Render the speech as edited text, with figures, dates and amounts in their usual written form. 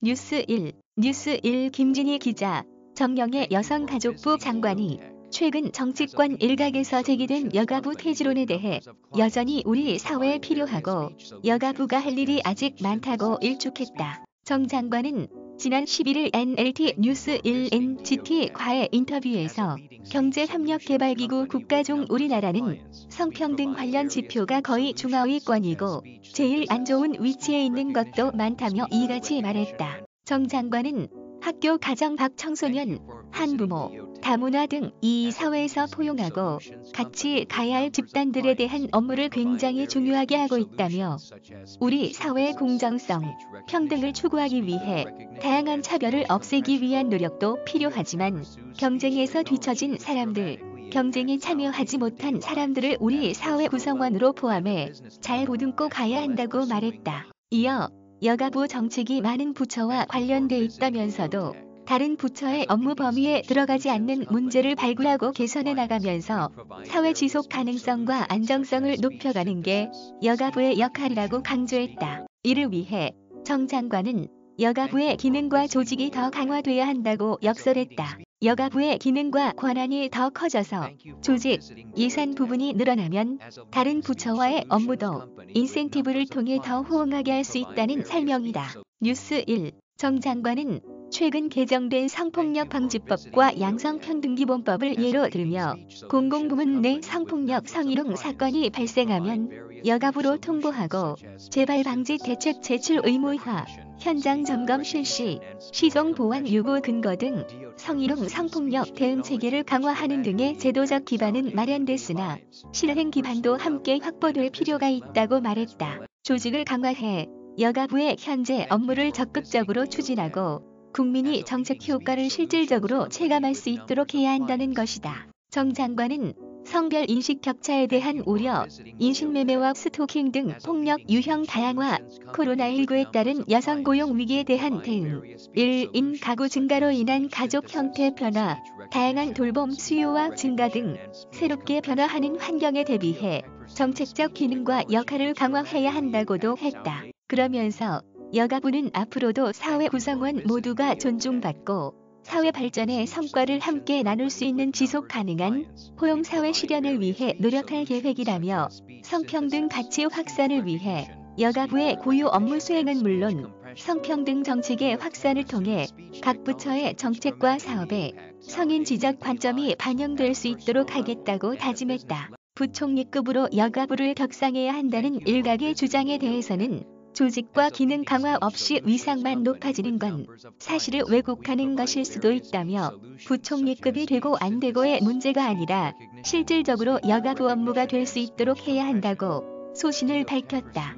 뉴스1 김진희 기자. 정영애 여성가족부 장관이 최근 정치권 일각에서 제기된 여가부 퇴직론에 대해 여전히 우리 사회에 필요하고 여가부가 할 일이 아직 많다고 일축했다. 정 장관은 지난 11일 NLT 뉴스1 NGT과의 인터뷰에서 경제협력개발기구 국가 중 우리나라는 성평등 관련 지표가 거의 중하위권이고 제일 안 좋은 위치에 있는 것도 많다며 이같이 말했다. 정 장관은 학교 가정 밖 청소년, 한부모, 다문화 등 이 사회에서 포용하고 같이 가야 할 집단들에 대한 업무를 굉장히 중요하게 하고 있다며 우리 사회의 공정성, 평등을 추구하기 위해 다양한 차별을 없애기 위한 노력도 필요하지만 경쟁에서 뒤처진 사람들, 경쟁에 참여하지 못한 사람들을 우리 사회 구성원으로 포함해 잘 보듬고 가야 한다고 말했다. 이어 여가부 정책이 많은 부처와 관련돼 있다면서도 다른 부처의 업무 범위에 들어가지 않는 문제를 발굴하고 개선해 나가면서 사회 지속 가능성과 안정성을 높여가는 게 여가부의 역할이라고 강조했다. 이를 위해 정 장관은 여가부의 기능과 조직이 더 강화돼야 한다고 역설했다. 여가부의 기능과 권한이 더 커져서 조직, 예산 부분이 늘어나면 다른 부처와의 업무도 인센티브를 통해 더 호응하게 할 수 있다는 설명이다. 뉴스1 정 장관은 최근 개정된 성폭력 방지법과 양성평등기본법을 예로 들며 공공부문 내 성폭력 성희롱 사건이 발생하면 여가부로 통보하고 재발방지 대책 제출 의무화, 현장 점검 실시, 시종 보완 요구 근거 등 성희롱 성폭력 대응 체계를 강화하는 등의 제도적 기반은 마련됐으나 실행 기반도 함께 확보될 필요가 있다고 말했다. 조직을 강화해 여가부의 현재 업무를 적극적으로 추진하고 국민이 정책 효과를 실질적으로 체감할 수 있도록 해야 한다는 것이다. 정 장관은 성별 인식 격차에 대한 우려, 인신매매와 스토킹 등 폭력 유형 다양화, 코로나19에 따른 여성 고용 위기에 대한 대응, 1인 가구 증가로 인한 가족 형태 변화, 다양한 돌봄 수요와 증가 등 새롭게 변화하는 환경에 대비해 정책적 기능과 역할을 강화해야 한다고도 했다. 그러면서 여가부는 앞으로도 사회 구성원 모두가 존중받고 사회 발전의 성과를 함께 나눌 수 있는 지속 가능한 포용사회 실현을 위해 노력할 계획이라며 성평등 가치 확산을 위해 여가부의 고유 업무 수행은 물론 성평등 정책의 확산을 통해 각 부처의 정책과 사업에 성인 지적 관점이 반영될 수 있도록 하겠다고 다짐했다. 부총리급으로 여가부를 격상해야 한다는 일각의 주장에 대해서는 조직과 기능 강화 없이 위상만 높아지는 건 사실을 왜곡하는 것일 수도 있다며 부총리급이 되고 안 되고의 문제가 아니라 실질적으로 여가부 업무가 될 수 있도록 해야 한다고 소신을 밝혔다.